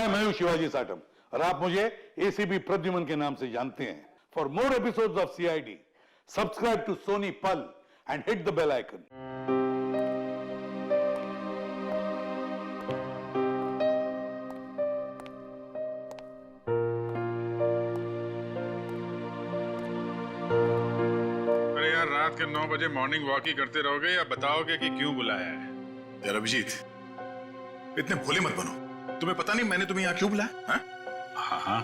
मैं हूं शिवाजी साटम और आप मुझे एसीपी प्रद्युमन के नाम से जानते हैं। For more episodes of CID, subscribe to Sony Pal and hit the bell icon. अरे यार, रात के 9 बजे मॉर्निंग वॉक ही करते रहोगे या बताओगे कि क्यों बुलाया है? यार अभिजीत, इतने भोले मत बनो। तुम्हें पता नहीं मैंने तुम्हें यहाँ क्यों बुलाया? हाँ,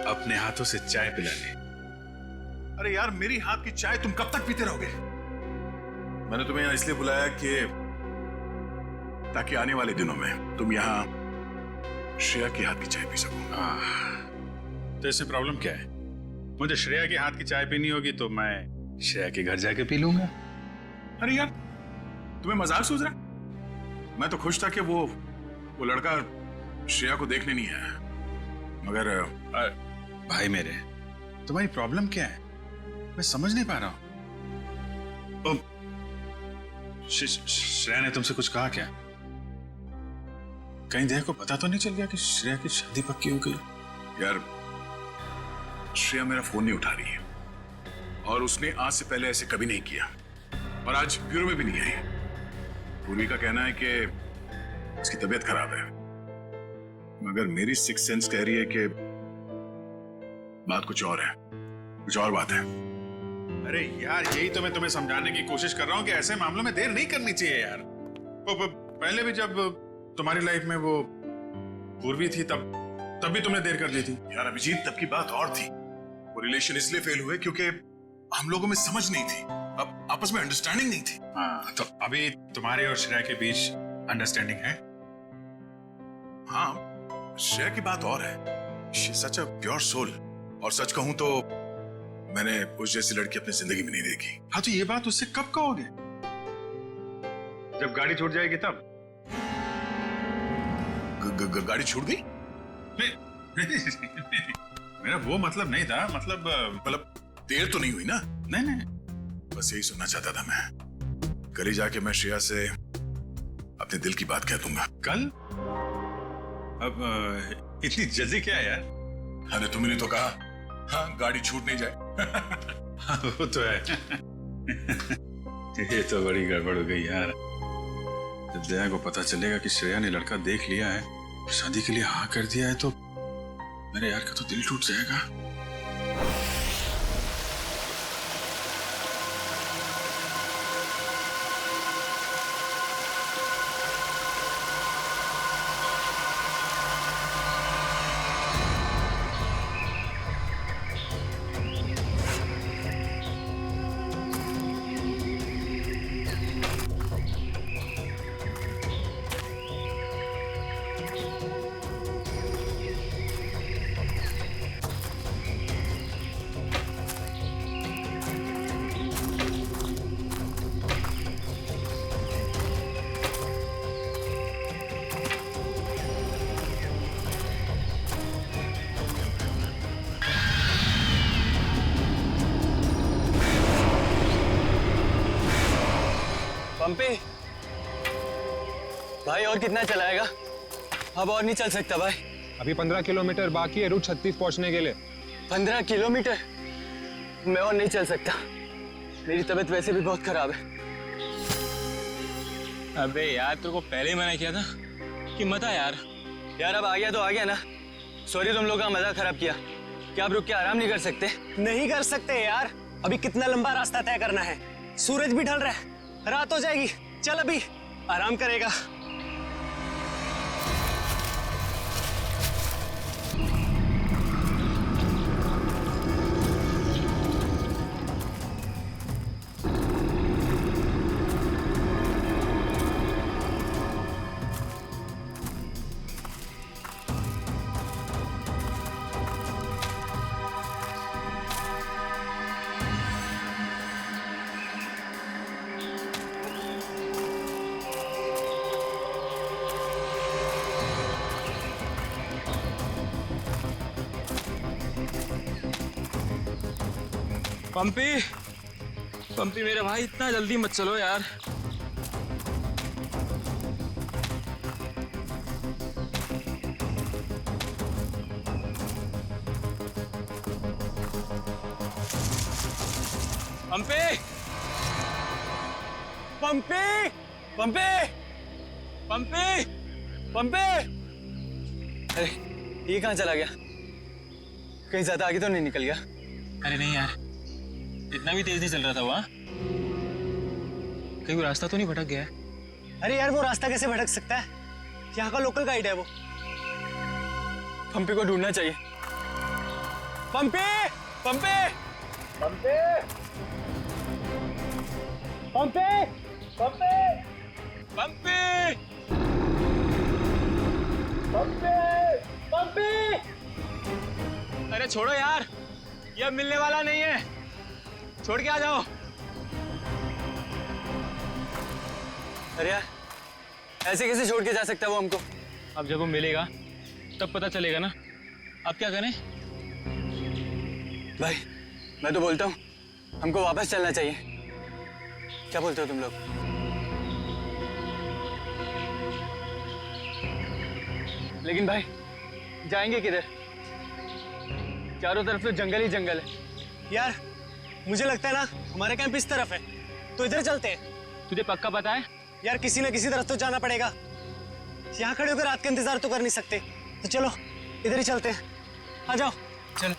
अपने हाथों से चाय पिलाने। अरे यार, मेरी हाथ की चाय तुम कब तक पीते रहोगे? मैंने तुम्हें यहाँ इसलिए बुलाया कि ताकि आने वाले दिनों में तुम यहाँ श्रेया के हाथ की चाय पी सको। तो इसमें प्रॉब्लम क्या है? मुझे श्रेया के हाथ की चाय पीनी होगी तो मैं श्रेया के घर जाके पी लूंगा। अरे यार, तुम्हें मजाक सूझ रहा? मैं तो खुश था कि वो लड़का श्रेया को देखने नहीं आया, मगर भाई मेरे, तुम्हारी प्रॉब्लम क्या है? मैं समझ नहीं पा रहा हूं। श्रेया ने तुमसे कुछ कहा क्या? कहीं देर को पता तो नहीं चल गया कि श्रेया की शादी पक्की हो गई? यार, श्रेया मेरा फोन नहीं उठा रही है और उसने आज से पहले ऐसे कभी नहीं किया और आज ब्यूरो में भी नहीं आई। पूर्वी का कहना है कि उसकी तबीयत खराब है, मगर मेरी सिक्स सेंस कह रही है कि बात कुछ और है, कुछ और बात है। अरे यार, यही तो मैं तुम्हें समझाने की कोशिश कर रहा हूं कि ऐसे मामलों में देर नहीं करनी चाहिए यार। पहले भी जब तुम्हारी लाइफ में वो पूर्वी थी तब भी तुमने देर कर दी थी। यार अभिजीत, तब की बात और थी। वो रिलेशन इसलिए फेल हुए क्योंकि हम लोगों में समझ नहीं थी, अब आपस में अंडरस्टैंडिंग नहीं थी। हाँ, तो अभी तुम्हारे और श्रेया के बीच अंडरस्टैंडिंग है? हाँ, श्रेया की बात और है। She is such a pure soul, और सच कहूं तो मैंने उस जैसी लड़की अपनी जिंदगी में नहीं देखी। हाँ, तो ये बात उससे कब कहोगे? जब गाड़ी छूट जाएगी तब? गाड़ी छूट गई? मेरा वो मतलब नहीं था। मतलब देर तो नहीं हुई ना? नहीं, बस यही सुनना चाहता था मैं। कल ही जाके मैं श्रेया से अपने दिल की बात कह दूंगा। कल? अब इतनी जल्दी क्या है यार? अरे तुमने तो कहा, हाँ, गाड़ी छूट नहीं जाए। हाँ, वो तो है। ये तो बड़ी गड़बड़ हो गई यार। जब दया को पता चलेगा कि श्रेया ने लड़का देख लिया है, शादी के लिए हाँ कर दिया है, तो मेरे यार का तो दिल टूट जाएगा। पंपी भाई, और कितना चलाएगा? अब और नहीं चल सकता भाई। अभी 15 किलोमीटर बाकी है रूट 36 पहुंचने के लिए। 15 किलोमीटर? मैं और नहीं चल सकता, मेरी तबीयत वैसे भी बहुत खराब है। अबे यार, तेरे को पहले ही मना किया था कि मत आ यार। यार अब आ गया तो आ गया ना। सॉरी, तुम लोग का मजाक खराब किया। क्या आप रुक के आराम नहीं कर सकते? नहीं कर सकते यार, अभी कितना लंबा रास्ता तय करना है। सूरज भी ढल रहा है, रात हो जाएगी। चल अभी आराम करेगा। पंपी मेरे भाई, इतना जल्दी मत चलो यार। पंपे पंपे पंपे पंपे पंपे। अरे ये कहाँ चला गया? कहीं ज्यादा आगे तो नहीं निकल गया? अरे नहीं यार, इतना भी तेज नहीं चल रहा था वहाँ। कहीं वो रास्ता तो नहीं भटक गया है? अरे यार वो रास्ता कैसे भटक सकता है? यहाँ का लोकल गाइड है वो। पंपे को ढूंढना चाहिए। पंपे पंपे पंपे पंपे पंपे पंपे पंपे पंपे। अरे छोड़ो यार, ये अब मिलने वाला नहीं है, छोड़ के आ जाओ। अरे यार ऐसे कैसे छोड़ के जा सकता है वो हमको? अब जब वो मिलेगा तब पता चलेगा ना। अब क्या करें? भाई मैं तो बोलता हूँ हमको वापस चलना चाहिए। क्या बोलते हो तुम लोग? लेकिन भाई जाएंगे किधर? चारों तरफ तो जंगल ही जंगल है। यार मुझे लगता है ना हमारा कैंप इस तरफ है, तो इधर चलते हैं। तुझे पक्का पता है? यार किसी ना किसी तरफ तो जाना पड़ेगा। यहाँ खड़े होकर रात का इंतजार तो कर नहीं सकते, तो चलो इधर ही चलते हैं। आ जाओ। चल।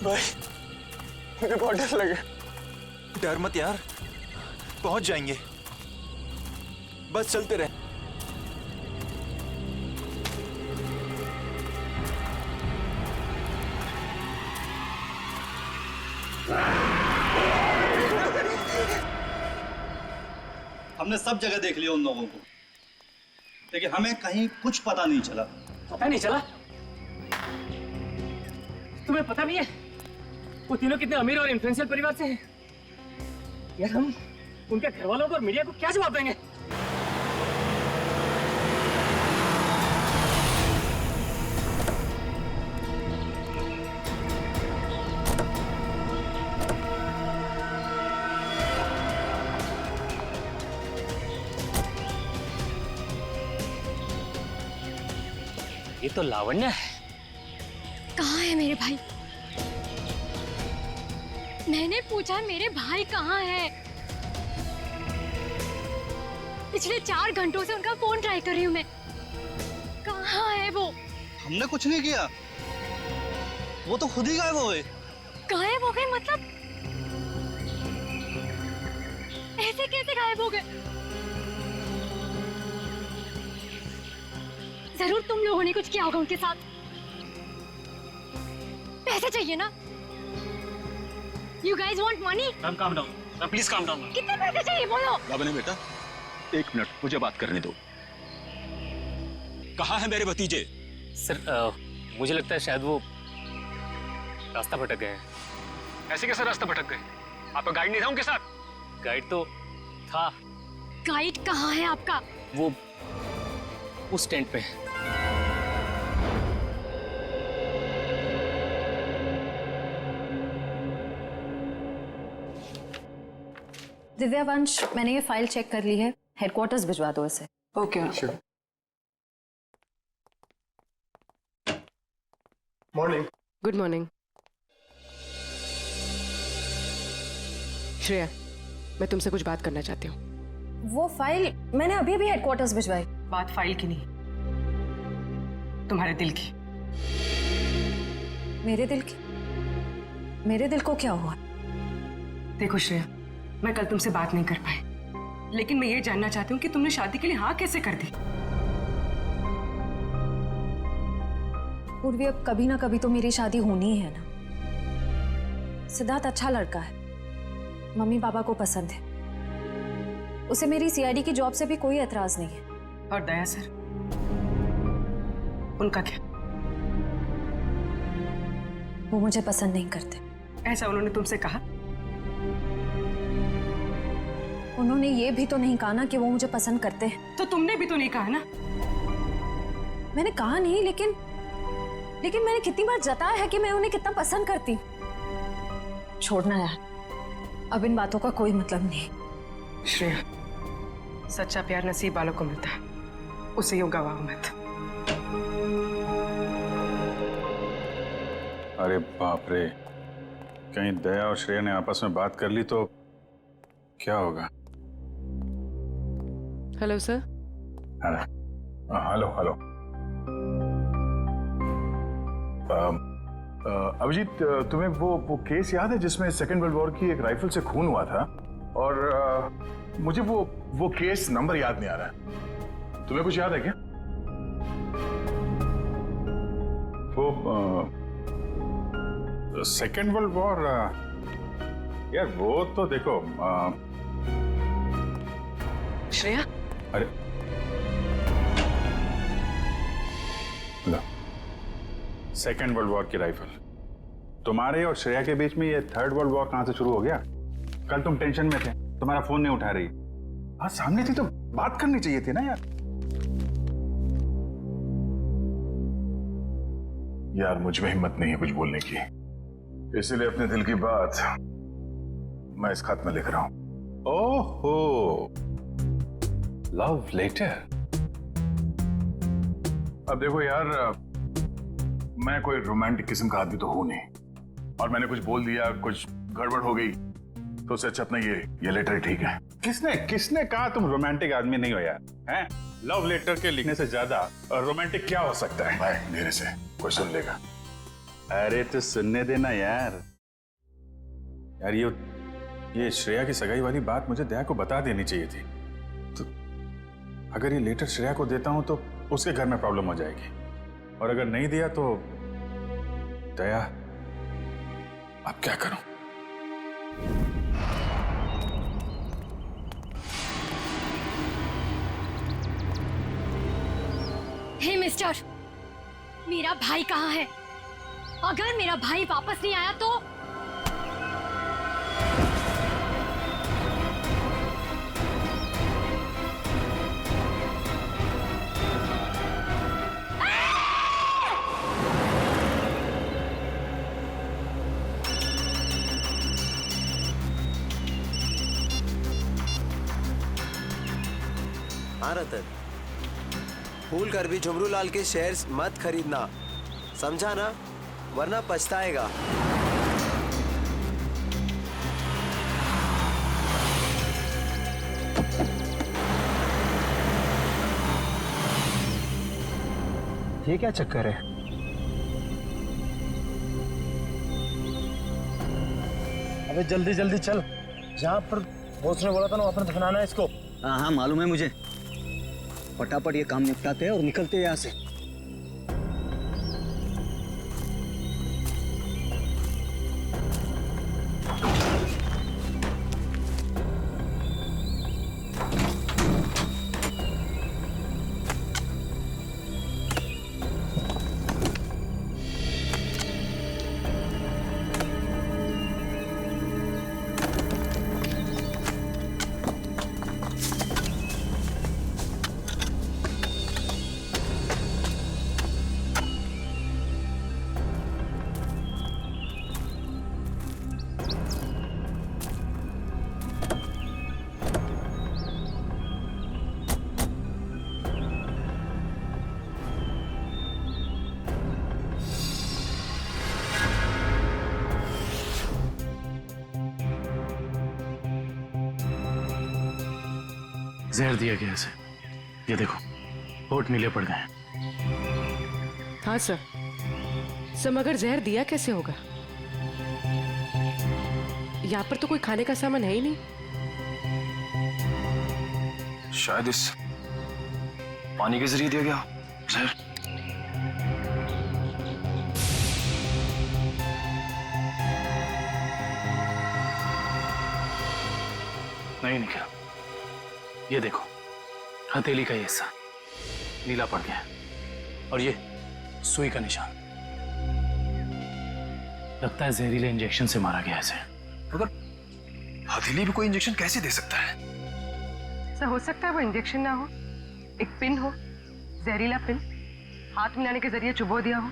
भाई मुझे बहुत डर लगा। डर मत यार, पहुंच जाएंगे, बस चलते रहे। हमने सब जगह देख लिया उन लोगों को, लेकिन हमें कहीं कुछ पता नहीं चला। पता नहीं चला? तुम्हें पता नहीं है वो तीनों कितने अमीर और इन्फ्लुएंशियल परिवार से हैं? यार हम उनके घर वालों को और मीडिया को क्या जवाब देंगे? ये तो लावण्य है। कहाँ है मेरे भाई? मैंने पूछा मेरे भाई कहाँ है? पिछले 4 घंटों से उनका फोन ट्राई कर रही हूँ मैं। कहाँ है वो? हमने कुछ नहीं किया, वो तो खुद ही गायब हो गए। गायब हो गए मतलब? ऐसे कैसे गायब हो गए? जरूर तुम लोगों ने कुछ किया होगा उनके साथ। पैसे चाहिए ना? You guys want money? Calm down. Please calm down. कितने पैसे चाहिए बोलो? लावण्य बेटा, 1 मिनट मुझे बात करने दो। कहाँ है मेरे भतीजे? सर मुझे लगता है शायद वो रास्ता भटक गए हैं। ऐसे कैसे रास्ता भटक गए? आपका गाइड नहीं था उनके साथ? गाइड तो था। गाइड कहाँ है आपका? वो उस टेंट पे है। दिव्यावंश, मैंने ये फाइल चेक कर ली है, हेडक्वार्टर्स भिजवा दो इसे। Okay. Morning. Good morning. Shreya, मैं तुमसे कुछ बात करना चाहती हूँ। वो फाइल मैंने अभी अभी हेडक्वार्टर्स भिजवाई। बात फाइल की नहीं, तुम्हारे दिल की। मेरे दिल की? मेरे दिल को क्या हुआ? देखो श्रेया, मैं कल तुमसे बात नहीं कर पाई, लेकिन मैं ये जानना चाहती हूँ कि तुमने शादी के लिए हाँ कैसे कर दी? पूर्वी, अब कभी ना कभी तो मेरी शादी होनी ही है ना। सिद्धार्थ अच्छा लड़का है, मम्मी पापा को पसंद है, उसे मेरी सीआईडी की जॉब से भी कोई एतराज नहीं है। और दया सर, उनका क्या? वो मुझे पसंद नहीं करते। ऐसा उन्होंने तुमसे कहा? उन्होंने ये भी तो नहीं कहा ना कि वो मुझे पसंद करते हैं। तो तुमने भी तो नहीं कहा ना? मैंने कहा नहीं, लेकिन मैंने कितनी बार जताया है कि मैं उन्हें कितना पसंद करती हूँ। छोड़ना यार, अब इन बातों का कोई मतलब नहीं। श्रेया, सच्चा प्यार नसीब वालों को मिलता है, उसे यूं गवाओ मत। अरे बाप रे, कहीं दया और श्रेया ने आपस में बात कर ली तो क्या होगा? Hello sir. Hello hello. Abhijit, तुम्हें वो केस याद है जिसमें सेकेंड वर्ल्ड वॉर की एक राइफल से खून हुआ था? और मुझे वो केस नंबर याद नहीं आ रहा है। तुम्हें कुछ याद है क्या? वो सेकेंड वर्ल्ड वॉर, यार वो तो देखो श्रेया, अरे लो, सेकेंड वर्ल्ड वॉर की राइफल। तुम्हारे और श्रेया के बीच में ये थर्ड वर्ल्ड वॉर कहां से शुरू हो गया? कल तुम टेंशन में थे, तुम्हारा फोन नहीं उठा रही। हाँ, सामने थी तो बात करनी चाहिए थी ना यार। यार मुझ में हिम्मत नहीं है कुछ बोलने की, इसलिए अपने दिल की बात मैं इस खत में लिख रहा हूं। ओहो, लव लेटर। अब देखो यार, मैं कोई रोमांटिक किस्म का आदमी तो हूं नहीं, और मैंने कुछ बोल दिया, कुछ गड़बड़ हो गई, तो उससे अच्छा अपना ये लेटर ठीक है। किसने कहा तुम रोमांटिक आदमी नहीं हो यार? हैं? लव लेटर के लिखने से ज्यादा रोमांटिक क्या हो सकता है? भाई मेरे से कोई सुन लेगा। अरे तो सुनने देना यार। यार ये श्रेया की सगाई वाली बात मुझे दया को बता देनी चाहिए थी। तो अगर ये लेटर श्रेया को देता हूं तो उसके घर में प्रॉब्लम हो जाएगी, और अगर नहीं दिया तो दया, अब क्या करूं? हे मिस्टर, मेरा भाई कहाँ है? अगर मेरा भाई वापस नहीं आया तो हाँ रतन, भूल कर भी झुमरू लाल के शेयर्स मत खरीदना, समझा ना? वरना पछताएगा। ये क्या चक्कर है? अबे जल्दी जल्दी चल, जहाँ पर बॉस ने बोला था ना वहाँ पर दफनाना है इसको। हाँ हाँ मालूम है मुझे, फटाफट ये काम निपटाते हैं और निकलते हैं यहाँ से। जहर दिया गया इसे, ये देखो होठ नीले पड़ गए। हाँ सर, मगर जहर दिया कैसे होगा? यहाँ पर तो कोई खाने का सामान है ही नहीं। शायद इस पानी के जरिए दिया गया जहर। नहीं निकला, ये देखो हथेली का ये हिस्सा नीला पड़ गया, और ये सुई का निशान। लगता है जहरीले इंजेक्शन से मारा गया इसे। मगर हथेली भी कोई इंजेक्शन कैसे दे सकता है? सर हो सकता है वो इंजेक्शन ना हो, एक पिन हो, जहरीला पिन। हाथ मिलाने के जरिए चुबो दिया हो।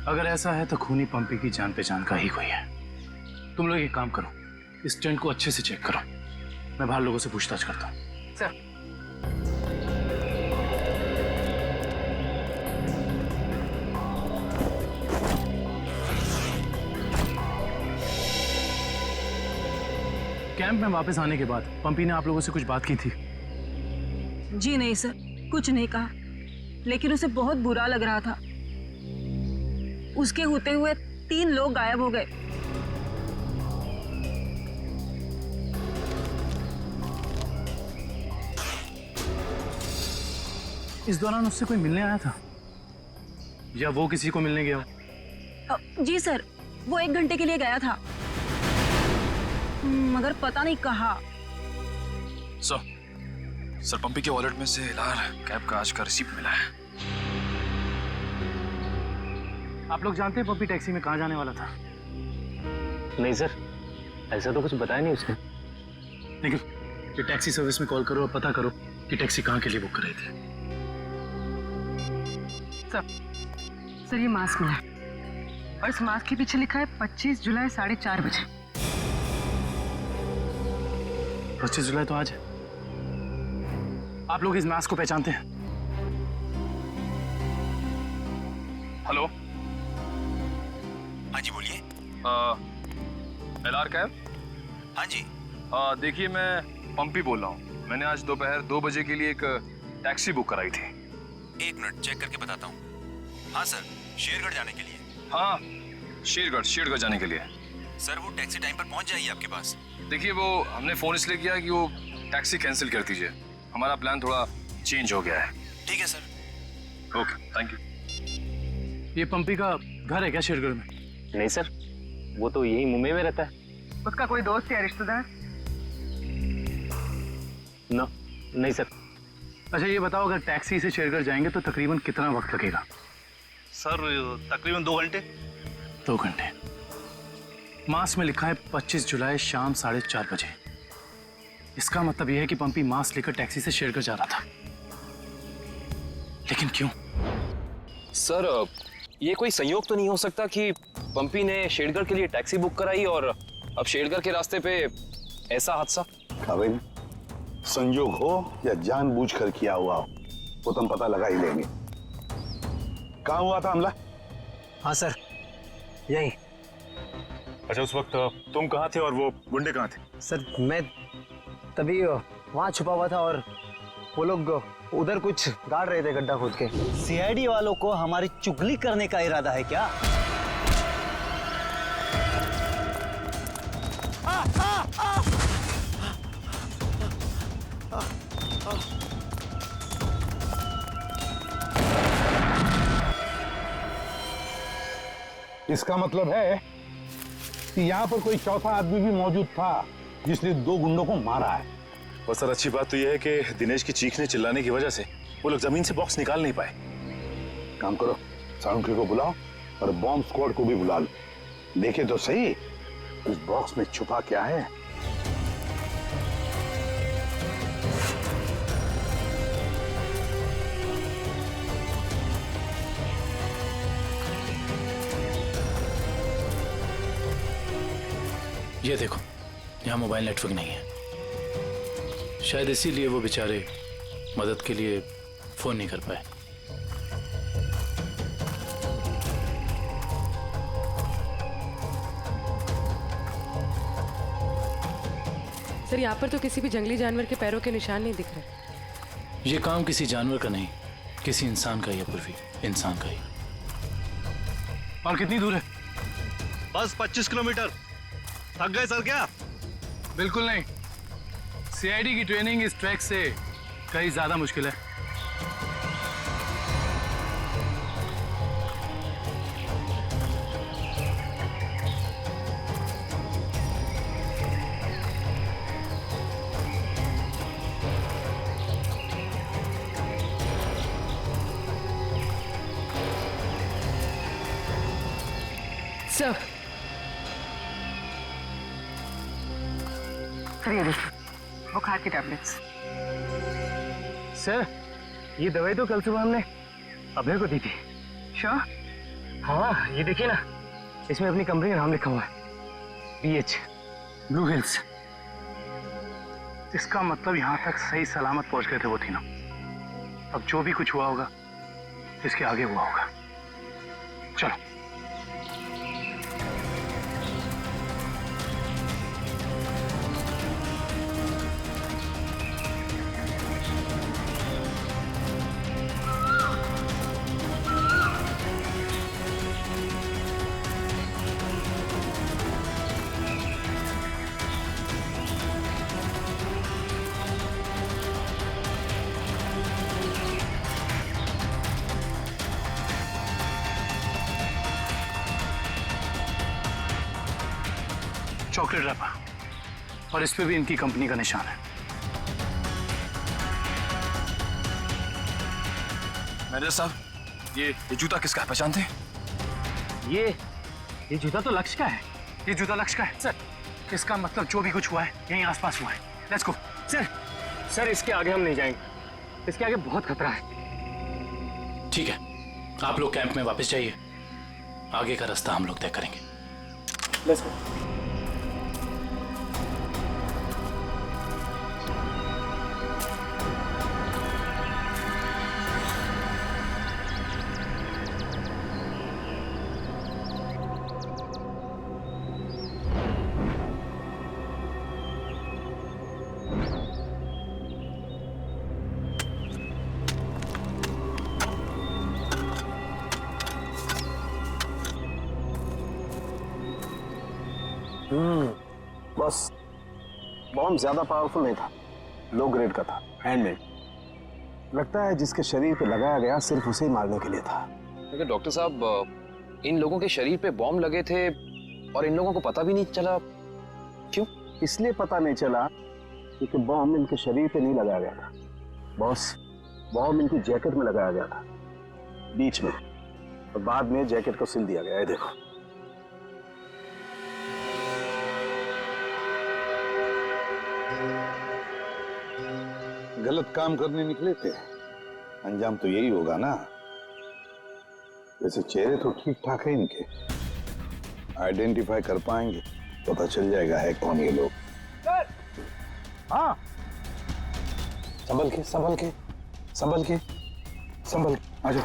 अगर ऐसा है तो खूनी पंपी की जान पहचान का ही कोई है। तुम लोग एक काम करो, इस टेंट को अच्छे से चेक करो, मैं बाहर लोगों से पूछताछ करता हूँ। सर कैंप में वापस आने के बाद पंपी ने आप लोगों से कुछ बात की थी? जी नहीं सर, कुछ नहीं कहा, लेकिन उसे बहुत बुरा लग रहा था। उसके होते हुए 3 लोग गायब हो गए। इस दौरान उससे कोई मिलने आया था या वो किसी को मिलने गया? जी सर, वो 1 घंटे के लिए गया था, मगर पता नहीं कहाँ। सर पंपी के वॉलेट में से एलआर कैब का आज का रिसीप्ट मिला है। आप लोग जानते हैं पंपी टैक्सी में कहाँ जाने वाला था? नहीं सर, ऐसा तो कुछ बताया नहीं उसने। निखिल, ये टैक्सी सर्विस में कॉल करो और पता करो कि टैक्सी कहाँ के लिए बुक कर रही थी। सर ये मास्क मिला है और इस मास्क के पीछे लिखा है 25 जुलाई 4:30 बजे। 25 जुलाई तो आज है। आप लोग इस मास्क को पहचानते हैं? हेलो, हाँ जी बोलिए। LR cab? हाँ जी। देखिए मैं पंपी बोल रहा हूँ। मैंने आज दोपहर 2 बजे के लिए एक टैक्सी बुक कराई थी। 1 मिनट चेक करके बताता हूँ। हाँ सर, शेरगढ़ जाने के लिए। हाँ, शेरगढ़ जाने के लिए। सर वो टैक्सी टाइम पर पहुँच जाएगी आपके पास? देखिए वो हमने फोन इसलिए किया कि वो टैक्सी कैंसिल कर दीजिए, हमारा प्लान थोड़ा चेंज हो गया है। ठीक है सर। Okay, thank you. ये पंपी का घर है क्या शेरगढ़ में? नहीं सर, वो तो यही मुंबई में रहता है। उसका कोई दोस्त या रिश्तेदार? नहीं सर। अच्छा ये बताओ, अगर टैक्सी से शेरगढ़ जाएंगे तो तकरीबन कितना वक्त लगेगा? सर तकरीबन 2 घंटे। 2 घंटे। मास में लिखा है 25 जुलाई शाम 4:30 बजे। इसका मतलब यह है कि पंपी मास लेकर टैक्सी से शेरगढ़ जा रहा था। लेकिन क्यों? सर ये कोई संयोग तो नहीं हो सकता कि पंपी ने शेरगढ़ के लिए टैक्सी बुक कराई और अब शेरगढ़ के रास्ते पे ऐसा हादसा? भाई संयोग हो या जानबूझकर किया हुआ हो, वो तुम पता लगा ही लेंगे। कहाँ हुआ था हमला? हाँ सर, यही। अच्छा उस वक्त तुम कहाँ थे और वो गुंडे कहाँ थे? सर मैं तभी वहाँ छुपा हुआ था और वो लोग उधर कुछ गाड़ रहे थे गड्ढा खोद के। सीआईडी वालों को हमारी चुगली करने का इरादा है क्या? इसका मतलब है कि यहाँ पर कोई चौथा आदमी भी मौजूद था जिसने 2 गुंडों को मारा है। और सर अच्छी बात तो यह है कि दिनेश की चीखने चिल्लाने की वजह से वो लोग जमीन से बॉक्स निकाल नहीं पाए। काम करो, साउंड्री को बुलाओ और बॉम्ब स्क्वाड को भी बुला लो। देखे तो सही इस बॉक्स में छुपा क्या है। ये देखो, यहाँ मोबाइल नेटवर्क नहीं है। शायद इसीलिए वो बेचारे मदद के लिए फोन नहीं कर पाए। सर यहाँ पर तो किसी भी जंगली जानवर के पैरों के निशान नहीं दिख रहे। ये काम किसी जानवर का नहीं, किसी इंसान का ही है पूर्वी, इंसान का ही। और कितनी दूर है? बस 25 किलोमीटर। थक गए सर क्या? बिल्कुल नहीं। सीआईडी की ट्रेनिंग इस ट्रैक से कहीं ज्यादा मुश्किल है। सर ये देखिए, बुखार की टैबलेट्स। सर ये दवाई तो कल सुबह हमने अभय को दी थी। शाह? हाँ, ये देखिए ना, इसमें अपनी कंपनी का नाम लिखा हुआ है, BH ब्लू हिल्स। इसका मतलब यहाँ तक सही सलामत पहुंच गए थे वो तीनों। अब जो भी कुछ हुआ होगा इसके आगे हुआ होगा। चलो। चॉकलेट रैपर और इस पे भी इनकी कंपनी का निशान है। मैनेजर साहब, ये जूता किसका है, पहचानते हैं? ये जूता तो लक्ष्य का है। ये जूता लक्ष्य का है सर। इसका मतलब जो भी कुछ हुआ है यहीं आसपास हुआ है। Let's go. सर इसके आगे हम नहीं जाएंगे, इसके आगे बहुत खतरा है। ठीक है, आप लोग कैंप में वापस जाइए, आगे का रास्ता हम लोग तय करेंगे। Let's go. बस बॉम्ब ज्यादा पावरफुल नहीं था, लो ग्रेड का था, हैंडमेड। लगता है जिसके शरीर पे लगाया गया सिर्फ उसे ही मारने के लिए था। लेकिन डॉक्टर साहब, इन लोगों के शरीर पे बॉम्ब लगे थे और इन लोगों को पता भी नहीं चला। क्यों? इसलिए पता नहीं चला क्योंकि बॉम्ब इनके शरीर पे नहीं लगाया गया था बॉस, बॉम्ब इनकी जैकेट में लगाया गया था, बीच में, और बाद में जैकेट को सिल दिया गया है। देखो, गलत काम करने निकले थे, अंजाम तो यही होगा ना। वैसे चेहरे तो ठीक ठाक है इनके, आइडेंटिफाई कर पाएंगे, पता चल जाएगा है कौन ये लोग। हाँ, संभल के संभल के संभल के संभल के आ जाओ,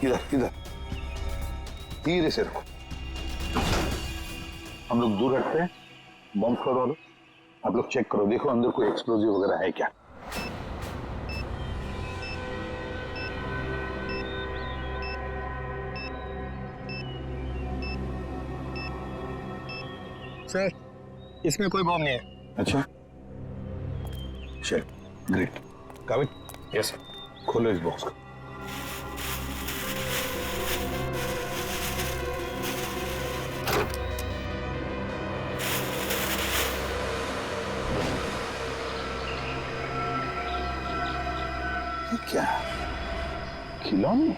इधर इधर, धीरे से रखो। हम लोग दूर हटते हैं, बॉम्ब स्क्वाड वालों आप लोग चेक करो, देखो अंदर कोई एक्सप्लोजिव वगैरह है क्या। सर, इसमें कोई बॉम्ब नहीं है। अच्छा, चल, ग्रेट। काबिल? Yes sir. खोलो इस बॉक्स को। ये क्या, खिलौने?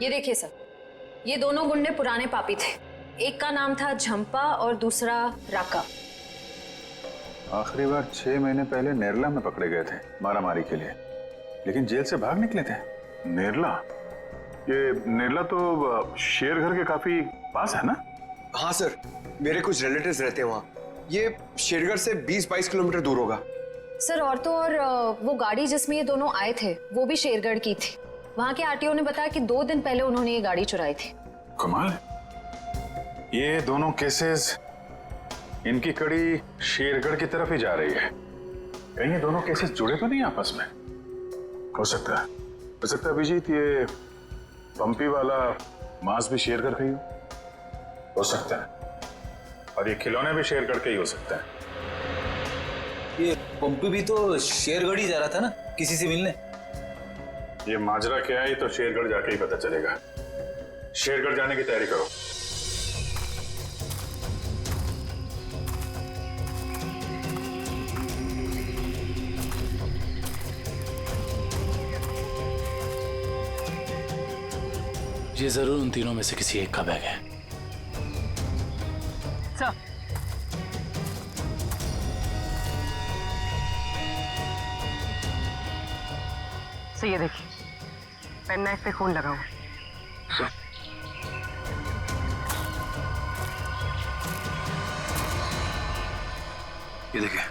ये देखिए सर, ये दोनों गुंडे पुराने पापी थे। एक का नाम था झंपा और दूसरा राका। आखिरी बार 6 महीने पहले नेरला में पकड़े गए थे मारामारी के लिए, लेकिन जेल से भाग निकले थे। नेरला? ये नेरला तो शेरघर के काफी पास है ना? हाँ सर, मेरे कुछ रिलेटिव्स रहते हैं वहाँ। ये शेरगढ़ से 20-22 किलोमीटर दूर होगा। सर, और तो और वो गाड़ी जिसमें ये दोनों आए थे वो भी शेरगढ़ की थी। वहाँ के आरटीओ ने बताया कि 2 दिन पहले उन्होंने ये गाड़ी चुराई थी। कमाल, ये दोनों केसेस, इनकी कड़ी शेरगढ़ की तरफ ही जा रही है। कहीं ये दोनों केसेस जुड़े तो नहीं आपस में? हो सकता है, हो सकता है अभिजीत ये पंपी वाला मांस भी शेरगढ़ का ही हो सकता है, और ये खिलौने भी शेरगढ़ के ही हो सकता है। ये पंपी भी तो शेरगढ़ ही जा रहा था ना किसी से मिलने। ये माजरा क्या है तो शेरगढ़ जाके ही पता चलेगा। शेरगढ़ जाने की तैयारी करो। ये जरूर उन तीनों में से किसी एक का बैग है। सर, सर ये देखिए, पेन नाइफ पे खून लगा हुआ। ये देखिए,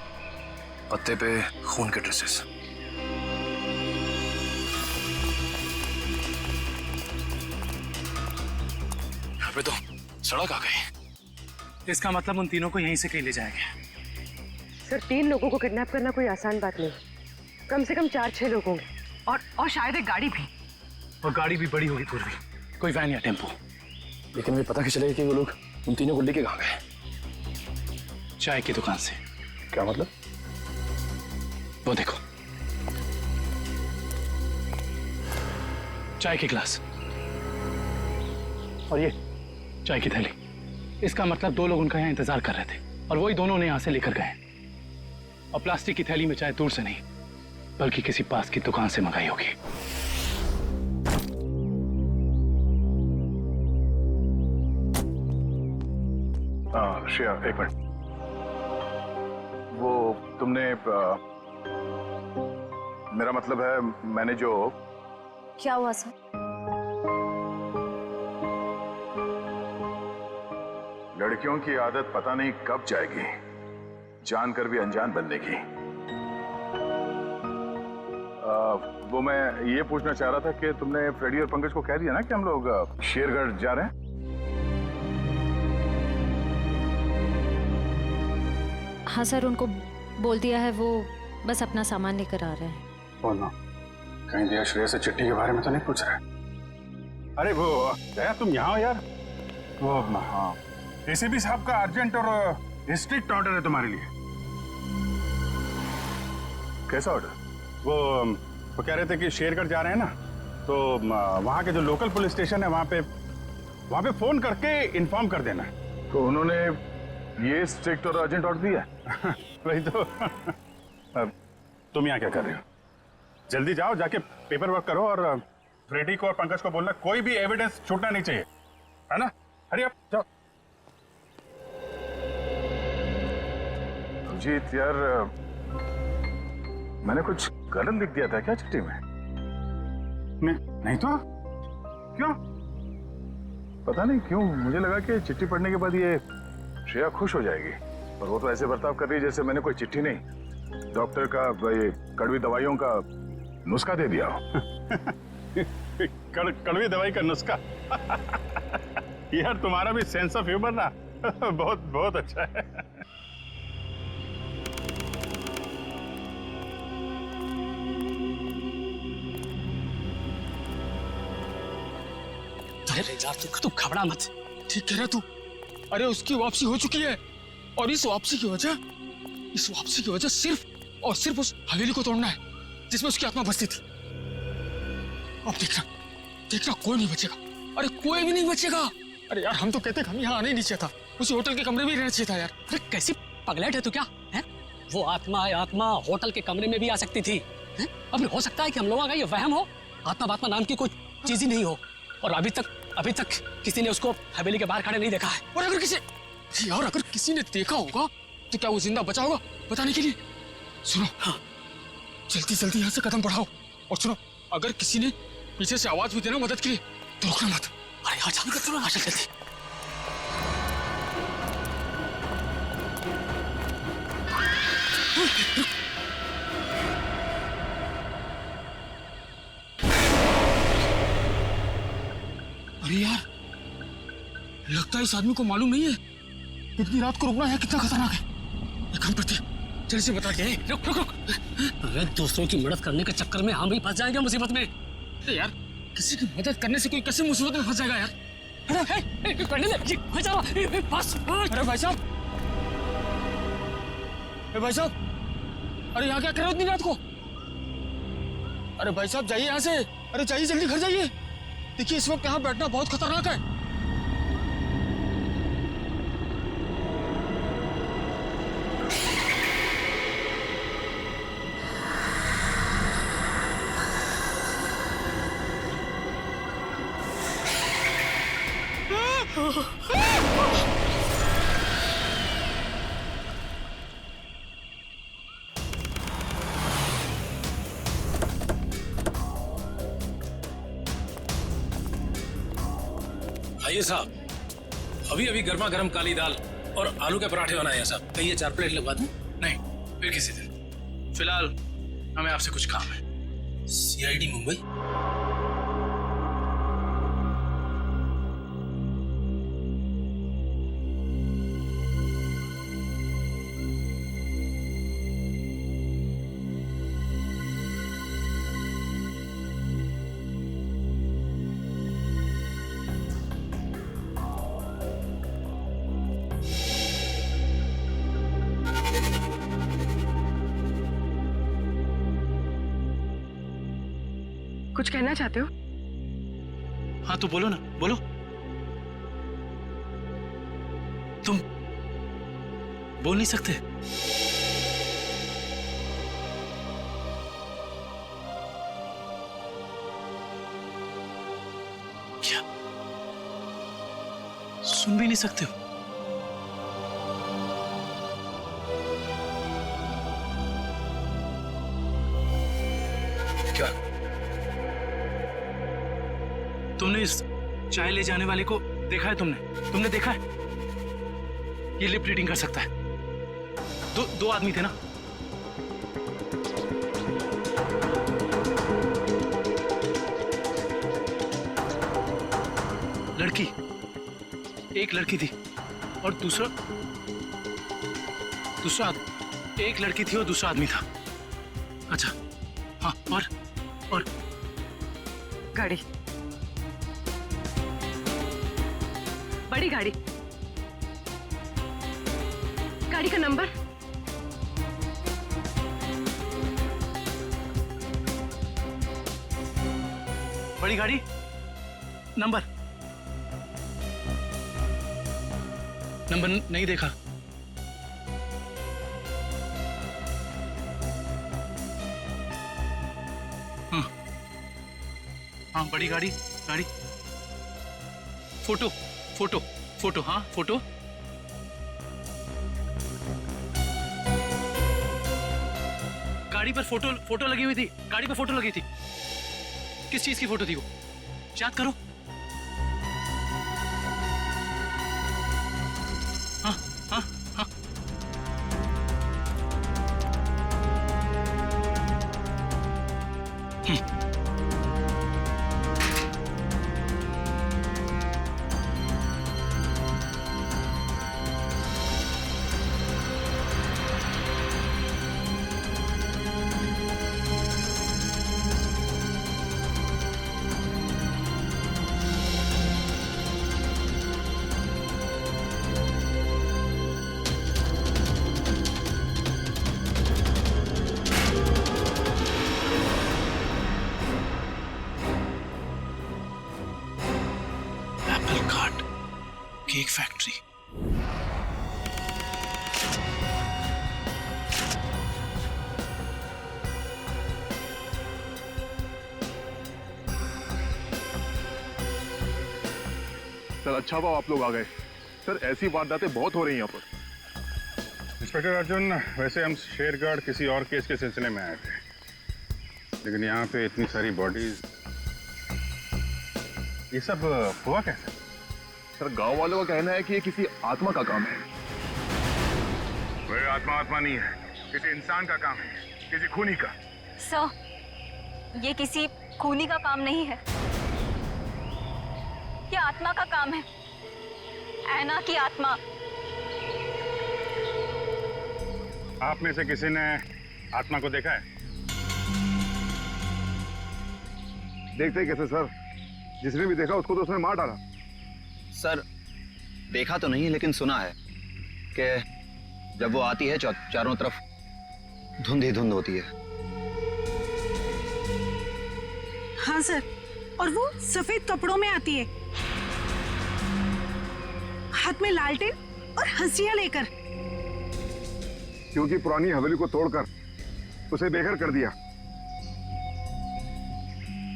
पत्ते पे खून के ट्रेसेस। यहाँ पे तो सड़क आ गई। इसका मतलब उन तीनों को यहीं से कहीं ले जाएंगे। सर 3 लोगों को किडनैप करना कोई आसान बात नहीं, कम से कम 4-6 लोग होंगे और शायद एक गाड़ी भी। और गाड़ी भी बड़ी होगी पूर्वी, कोई वैन या टेम्पो। लेकिन मुझे पता कैसे चलेगा कि वो लोग उन तीनों को लेके कहाँ गए? चाय की दुकान से। क्या मतलब? वो देखो, चाय के गिलास और ये चाय की थैली। इसका मतलब 2 लोग उनका यहाँ इंतजार कर रहे थे और वही दोनों ने यहाँ से लेकर गए। और प्लास्टिक की थैली में चाय दूर से नहीं बल्कि किसी पास की दुकान से मंगाई होगी। श्रेया, एक मिनट। वो तुमने मेरा मतलब है, मैंने जो। क्या हुआ सर? लड़कियों की आदत पता नहीं कब जाएगी, जानकर भी अनजान बनने की। वो मैं ये पूछना चाह रहा था कि तुमने फ्रेडी और पंकज को कह दिया ना कि हम लोग शेरगढ़ जा रहे हैं? हाँ सर, उनको बोल दिया है, वो बस अपना सामान लेकर आ रहे हैं। बोलना कहीं दिया श्रेया से चिट्ठी के बारे में तो नहीं पूछ रहे? अरे वो दया, तुम यहाँ हो यार। वो हाँ, एसीपी साहब का अर्जेंट और स्ट्रिक्ट ऑर्डर है तुम्हारे लिए। कैसा ऑर्डर? वो कह रहे थे कि शेरगढ़ जा रहे हैं ना, तो वहाँ के जो लोकल पुलिस स्टेशन है वहाँ पे फोन करके इन्फॉर्म कर देना। तो उन्होंने ये स्ट्रिक्ट और अर्जेंट ऑर्डर दिया? वही तो। तुम यहाँ क्या कर रहे हो? जल्दी जाओ, जाके पेपर वर्क करो और फ्रेडी को और पंकज को बोलना कोई भी एविडेंस छूटना नहीं चाहिए, है ना? हरी आप जाओ। अभिजीत यार, मैंने कुछ गलत लिख दिया था क्या चिट्ठी में? नहीं तो क्यों? पता नहीं क्यों मुझे लगा कि चिट्ठी पढ़ने के बाद ये श्रेया खुश हो जाएगी, और वो तो ऐसे बर्ताव कर रही है जैसे मैंने कोई चिट्ठी नहीं, डॉक्टर का ये कड़वी दवाइयों का नुस्खा दे दिया हो। कड़वी दवाई का नुस्खा। यार तुम्हारा भी सेंस ऑफ ह्यूमर ना बहुत बहुत अच्छा है। अरे यार तू घबरा मत, ठीक कह रहा तू। अरे उसकी वापसी हो चुकी है और इस वापसी की वजह सिर्फ और सिर्फ उस हवेली को तोड़ना है जिसमें उसकी आत्मा बसती थी। अब देखना कोई नहीं बचेगा। अरे कोई भी नहीं बचेगा। अरे यार हम तो कहते हम यहाँ आने ही नहीं चाहिए था, उसी होटल के कमरे में ही रहना चाहिए था यार। अरे कैसी पगलेट है तू क्या है? वो आत्मा होटल के कमरे में भी आ सकती थी। अब हो सकता है कि हम लोगों का ये वहम हो, आत्मा नाम की कोई चीज ही नहीं हो, और अभी तक किसी ने उसको हवेली के बाहर खड़े नहीं देखा है। और अगर किसी ने देखा होगा तो क्या वो जिंदा बचा होगा बताने के लिए? सुनो, हाँ, जल्दी यहाँ से कदम बढ़ाओ। और सुनो, अगर किसी ने पीछे से आवाज भी देना मदद के लिए तो रुकना मत। अरे यार जल्दी। अरे यार, लगता है इस आदमी को मालूम नहीं है इतनी रात को रुकना है कितना खतरनाक है। एक काम करते हैं, जल्दी से बता के। रुक। अरे दूसरों की मदद करने के चक्कर में हम भी फंस जाएंगे मुसीबत में। अरे यार, किसी की मदद करने से कोई कैसे मुसीबत में फंस जाएगा यार? अरे भाई साहब, अरे यहाँ क्या कर रहे हो इतनी रात को? अरे भाई साहब जाइए यहाँ से। अरे जाइए, जल्दी घर जाइए। देखिए इस वक्त यहाँ बैठना बहुत खतरनाक है। आइए साहब, अभी अभी गर्मा गर्म काली दाल और आलू के पराठे बनाए हैं साहब। कहिए 4 प्लेट लगवा दूं? नहीं, फिर किसी दिन। फिलहाल हमें आपसे कुछ काम है। CID मुंबई। कुछ कहना चाहते हो? हाँ तो बोलो ना, बोलो। तुम बोल नहीं सकते? क्या सुन भी नहीं सकते हो? क्या तुमने इस चाय ले जाने वाले को देखा है? तुमने देखा है? ये लिप रीडिंग कर सकता है। दो आदमी थे ना? लड़की, एक लड़की थी और दूसरा एक लड़की थी और दूसरा आदमी था। अच्छा हाँ, और गाड़ी, बड़ी गाड़ी, गाड़ी का नंबर? बड़ी गाड़ी नंबर नहीं देखा। हाँ बड़ी गाड़ी फोटो हाँ फोटो। गाड़ी पर फोटो लगी हुई थी। गाड़ी पर फोटो लगी थी। किस चीज की फोटो थी वो? याद करो। हाँ हाँ हाँ केक फैक्ट्री। सर अच्छा हुआ आप लोग आ गए। सर ऐसी वारदातें बहुत हो रही हैं यहाँ पर। इंस्पेक्टर अर्जुन, वैसे हम शेरगढ़ किसी और केस के सिलसिले में आए थे, लेकिन यहाँ पे इतनी सारी बॉडीज, ये सब हुआ कैसे? सर गांव वालों का कहना है कि ये किसी आत्मा का काम है। कोई आत्मा नहीं है, किसी इंसान का काम है, किसी खूनी का। सर, ये किसी खूनी का काम नहीं है, ये आत्मा का काम है। ऐना की आत्मा। आप में से किसी ने आत्मा को देखा है? देखते कैसे सर, जिसने भी देखा उसको तो उसने मार डाला। सर देखा तो नहीं, लेकिन सुना है कि जब वो आती है चारों तरफ धुंध ही धुंध होती है। हाँ सर, और वो सफेद कपड़ों में आती है, हाथ में लालटेन और हंसिया लेकर। क्योंकि पुरानी हवेली को तोड़कर उसे बेघर कर दिया,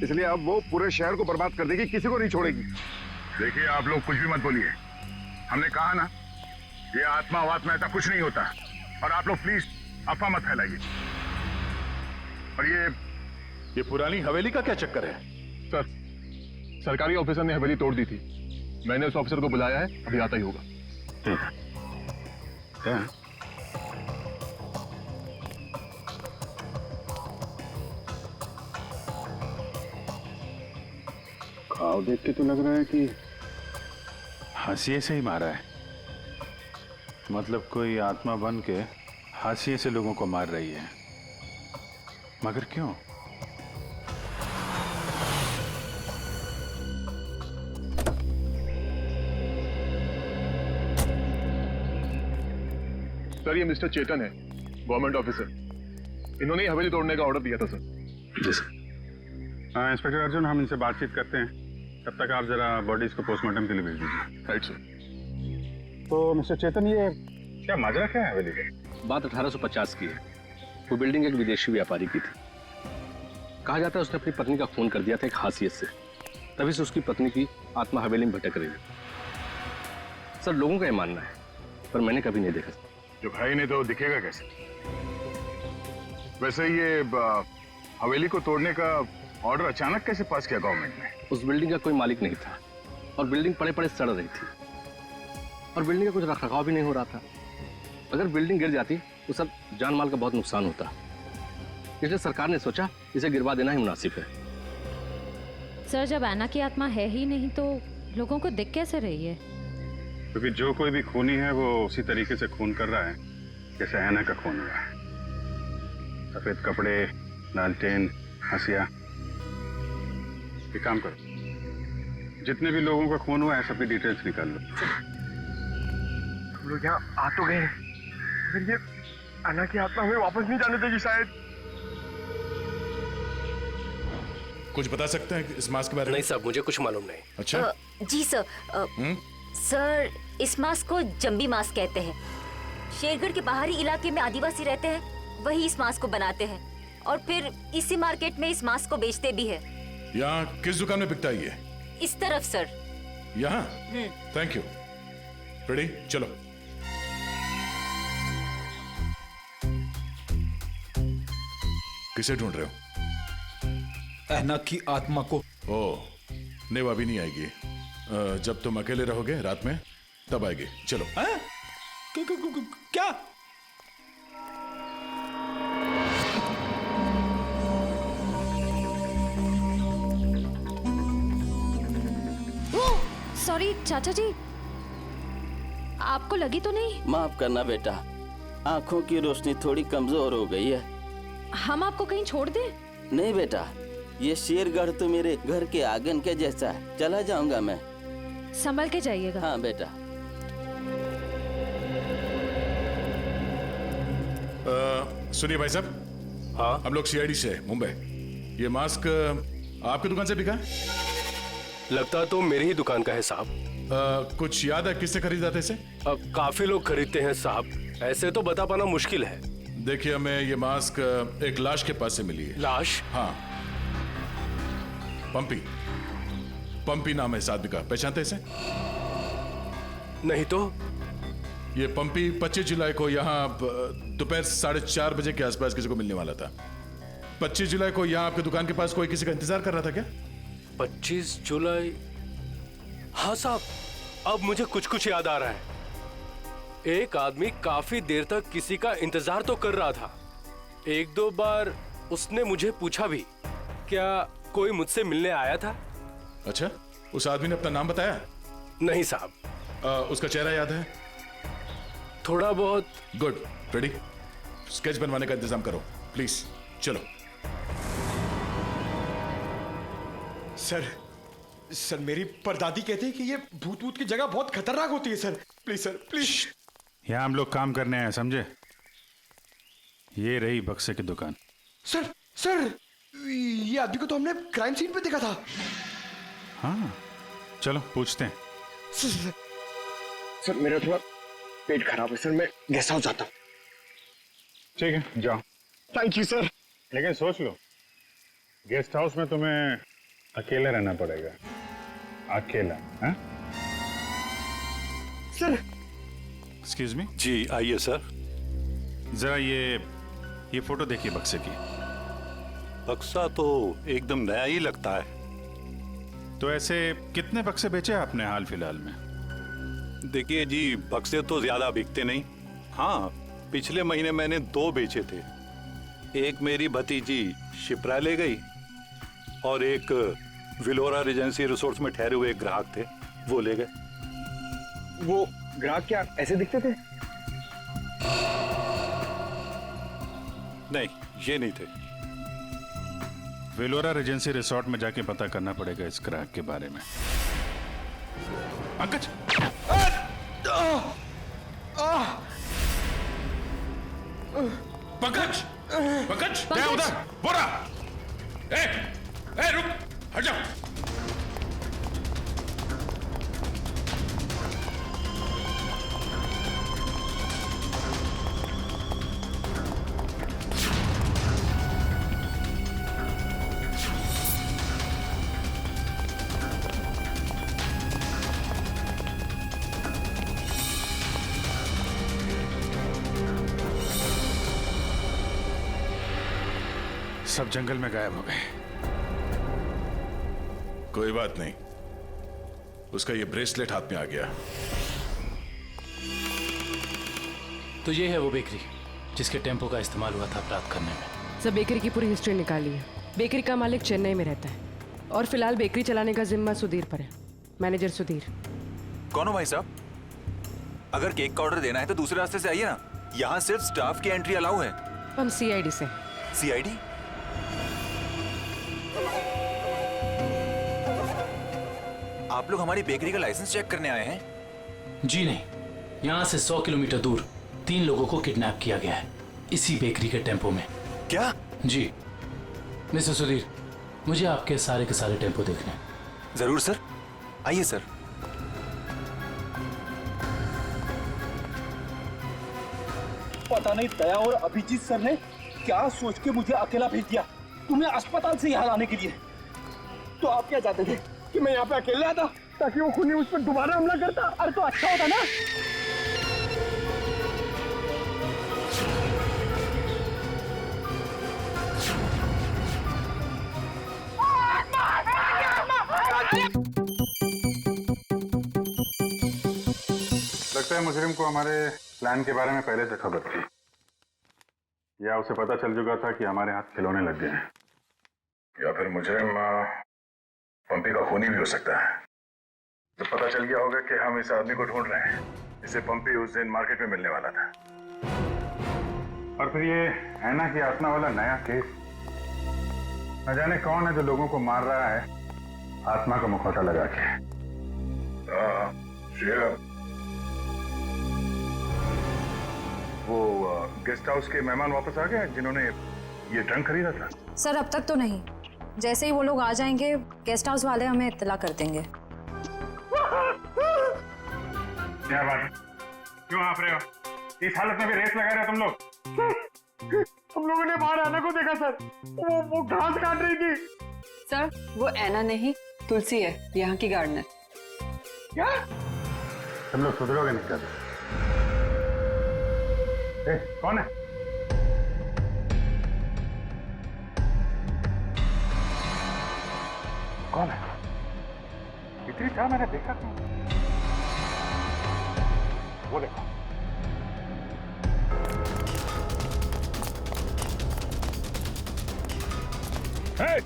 इसलिए अब वो पूरे शहर को बर्बाद कर देगी, किसी को नहीं छोड़ेगी। देखिए आप लोग कुछ भी मत बोलिए, हमने कहा ना ये आत्मा वात्मा ऐसा कुछ नहीं होता, और आप लोग प्लीज अफवाह मत फैलाइए। और ये पुरानी हवेली का क्या चक्कर है? सर सरकारी ऑफिसर ने हवेली तोड़ दी थी, मैंने उस ऑफिसर को बुलाया है, अभी आता ही होगा। ठीक है। घाव देख के तो लग रहा है कि हाशिए से ही मारा है। मतलब कोई आत्मा बन के हाशिए से लोगों को मार रही है, मगर क्यों? सर, ये मिस्टर चेतन है, गवर्नमेंट ऑफिसर। इन्होंने ही हवेली तोड़ने का ऑर्डर दिया था सर। जी सर। इंस्पेक्टर अर्जुन, हम इनसे बातचीत करते हैं, तब तक आप जरा बॉडीज को पोस्टमार्टम के लिए भेज दीजिए। Right sir. तो मिस्टर चेतन, ये क्या माजरा क्या है हवेली का? बात 1850 की है। वो बिल्डिंग एक विदेशी व्यापारी की थी। कहा जाता है उसने अपनी पत्नी का खून कर दिया था एक हासियत से, तभी से उसकी पत्नी की आत्मा हवेली में भटक रही है। सर, लोगों का ये मानना है, पर मैंने कभी नहीं देखा। जो भाई ने तो दिखेगा कैसे? वैसे ये हवेली को तोड़ने का ऑर्डर अचानक कैसे पास किया गवर्नमेंट ने? उस बिल्डिंग का कोई मालिक नहीं था और बिल्डिंग पड़े पड़े सड़ रही थी और बिल्डिंग का कुछ रखरखाव भी नहीं हो रहा था। अगर बिल्डिंग गिर जाती तो सब जान माल का बहुत नुकसान होता, इसलिए सरकार ने सोचा इसे गिरवा देना ही मुनासिब है। सर, जब ऐना की आत्मा है ही नहीं तो लोगों को दिख कैसे रही है? क्योंकि जो कोई भी खूनी है वो उसी तरीके से खून कर रहा है जैसे ऐना का खून हुआ है। सफेद कपड़े, लालटेन, हंसिया। एक काम करो, जितने भी लोगों का खून हुआ है सबकी डिटेल्स निकाल लो। हम लोग यहाँ आ तो गए, फिर ये अन्ना की आत्मा हमें वापस नहीं जाने देगी शायद। कुछ बता सकते हैं इस मास्क के बारे में? नहीं साहब, मुझे कुछ मालूम नहीं। अच्छा। जी सर। सर, इस मास्क को जंबी मास्क कहते हैं। शेरगढ़ के बाहरी इलाके में आदिवासी रहते हैं, वही इस मास्क को बनाते हैं और फिर इसी मार्केट में इस मास्क को बेचते भी है। यहाँ किस दुकान में बिकता है ये? इस तरफ सर। यहाँ? Thank you. रेडी, चलो। किसे ढूंढ रहे हो? ऐना की आत्मा को। ओह, नहीं वो अभी नहीं आएगी। जब तुम अकेले रहोगे रात में तब आएगी। चलो। क्या? सॉरी चाचा जी, आपको लगी तो नहीं? माफ करना बेटा, आंखों की रोशनी थोड़ी कमजोर हो गई है। हम आपको कहीं छोड़ दें? नहीं बेटा, ये शेरगढ़ तो मेरे घर के आंगन के जैसा है। चला जाऊंगा मैं। संभल के जाइएगा। हाँ बेटा। सुनिए भाई साहब। हाँ? हम लोग सीआईडी से मुंबई। ये मास्क आपकी दुकान से बिका है? लगता तो मेरी ही दुकान का है साहब। कुछ याद है किससे खरीदा था इसे? काफी लोग खरीदते हैं साहब, ऐसे तो बता पाना मुश्किल है। देखिए, हमें ये मास्क एक लाश के पास से मिली है। लाश? हाँ, पंपी। पंपी नाम है इस आदमी का, पहचानते इसे? नहीं तो। ये पंपी 25 जुलाई को यहाँ दोपहर 4:30 बजे के आसपास किसी को मिलने वाला था। 25 जुलाई को यहाँ आपकी दुकान के पास कोई किसी का इंतजार कर रहा था क्या? 25 जुलाई? हाँ साहब, अब मुझे कुछ कुछ याद आ रहा है। एक आदमी काफी देर तक किसी का इंतजार तो कर रहा था। एक दो बार उसने मुझे पूछा भी, क्या कोई मुझसे मिलने आया था? अच्छा, उस आदमी ने अपना नाम बताया? नहीं साहब। उसका चेहरा याद है? थोड़ा बहुत। गुड। रेडी? स्केच बनवाने का इंतजाम करो प्लीज। चलो। सर मेरी परदादी कहती है कि ये भूत की जगह बहुत खतरनाक होती है। Sir please, sir please. यहाँ हम लोग काम करने आए, समझे? ये रही बक्से की दुकान। सर ये आदमी को तो हमने क्राइम सीन पे देखा था। हाँ, चलो पूछते हैं। सर मेरा थोड़ा पेट खराब है सर, मैं गेस्ट हाउस जाता हूँ। ठीक है, जाओ। Thank you sir. लेकिन सोच लो, गेस्ट हाउस में तुम्हें अकेला रहना पड़ेगा। अकेला। हाँ? सर। Excuse me. जी आइए सर। जरा ये फोटो देखिए बक्से की। बक्सा तो एकदम नया ही लगता है। तो ऐसे कितने बक्से बेचे आपने हाल फिलहाल में? देखिए जी, बक्से तो ज्यादा बिकते नहीं। हाँ, पिछले महीने मैंने 2 बेचे थे। एक मेरी भतीजी शिप्रा ले गई और एक विलोरा रेजेंसी रिसोर्ट्स में ठहरे हुए एक ग्राहक थे, वो ले गए। वो ग्राहक क्या ऐसे दिखते थे? नहीं, ये नहीं थे। वेलोरा रेजेंसी रिसोर्ट में जाके पता करना पड़ेगा इस ग्राहक के बारे में। पंकज! पंकज! पंकज! क्या उधर? बोरा! ए, रुक! हट जाओ! सब जंगल में गायब हो गए। कोई बात नहीं, उसका ये ब्रेसलेट हाथ में आ गया। तो ये है वो बेकरी जिसके टेम्पो का इस्तेमाल हुआ था अपराध करने में। सब बेकरी की पूरी हिस्ट्री निकाली है। बेकरी का मालिक चेन्नई में रहता है और फिलहाल बेकरी चलाने का जिम्मा सुधीर पर है। मैनेजर सुधीर। कौन हो भाई साहब? अगर केक का ऑर्डर देना है तो दूसरे रास्ते से आइए ना, यहाँ सिर्फ स्टाफ की एंट्री अलाउ है। हम सीआईडी से। सीआईडी? आप लोग हमारी बेकरी का लाइसेंस चेक करने आए हैं? जी नहीं, यहाँ से 100 किलोमीटर दूर 3 लोगों को किडनैप किया गया है, इसी बेकरी के टेम्पो में। क्या? जी मिस्टर सुधीर, मुझे आपके सारे के सारे टेम्पो देखने हैं। जरूर सर, आइए सर। पता नहीं दया और अभिजीत सर ने क्या सोच के मुझे अकेला भेज दिया तुम्हें अस्पताल से यहाँ लाने के लिए। तो आप क्या चाहते थे कि मैं यहाँ पे अकेले आता ताकि वो खूनी उस पर दोबारा हमला करता? अरे तो अच्छा होता ना। लगता है मुजरिम को हमारे प्लान के बारे में पहले से खबर थी, या उसे पता चल चुका था कि हमारे हाथ खिलौने लग गए हैं। या फिर मुजरिम पंपी का खूनी भी हो सकता है। तो पता चल गया होगा कि हम इस आदमी को ढूंढ रहे हैं, जिसे पंपी उस दिन मार्केट में मिलने वाला था। और फिर ये ऐना की आत्मा वाला नया केस, न जाने कौन है जो लोगों को मार रहा है आत्मा का मुखौटा लगा के। वो गेस्ट हाउस के मेहमान वापस आ गए जिन्होंने ये ट्रंक खरीदा था? सर अब तक तो नहीं, जैसे ही वो लोग आ जाएंगे गेस्ट हाउस वाले हमें इत्तला कर देंगे। क्या बात है, क्यों आप रहे हो? इस हालत में भी रेस लगा रहे हो तुम लोग? हम लोगों ने बाहर ऐना को देखा सर, वो घास काट रही थी। सर वो ऐना नहीं, तुलसी है, यहाँ की गार्डनर। क्या? तुम लोग सुधरोगे नहीं कर? कौन है? कौन है? इतनी चाह मैंने देखा क्यों? वो देखो। Hey!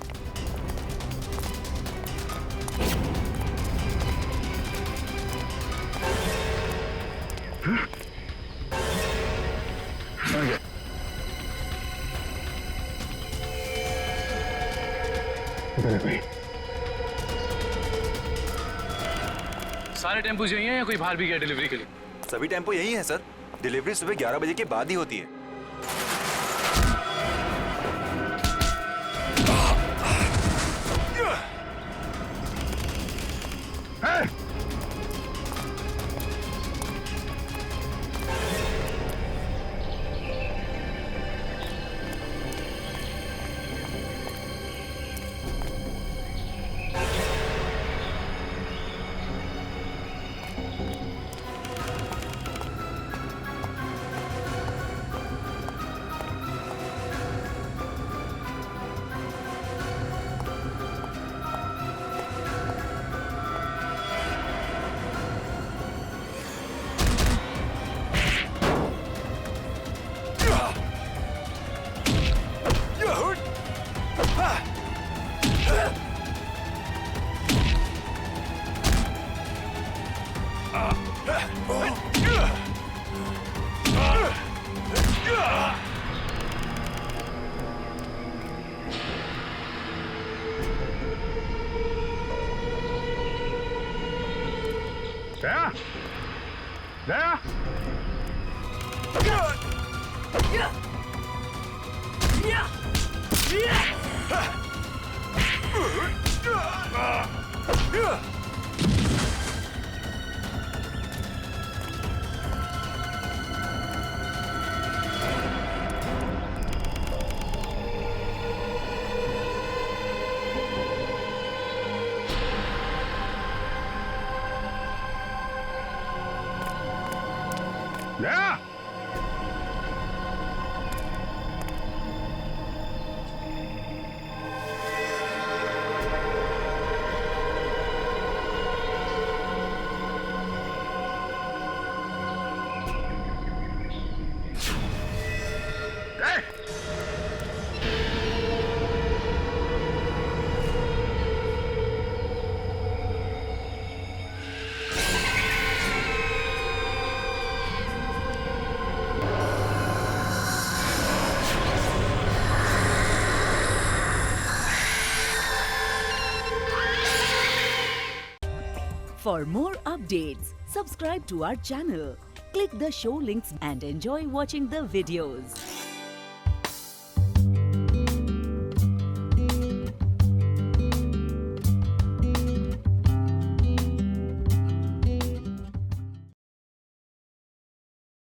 सारे टेम्पो यही हैं या कोई बाहर भी गया डिलीवरी के लिए? सभी टेम्पो यही हैं सर। डिलीवरी सुबह 11 बजे के बाद ही होती है। दया, दया, दया। For more updates, subscribe to our channel, click the show links and enjoy watching the videos.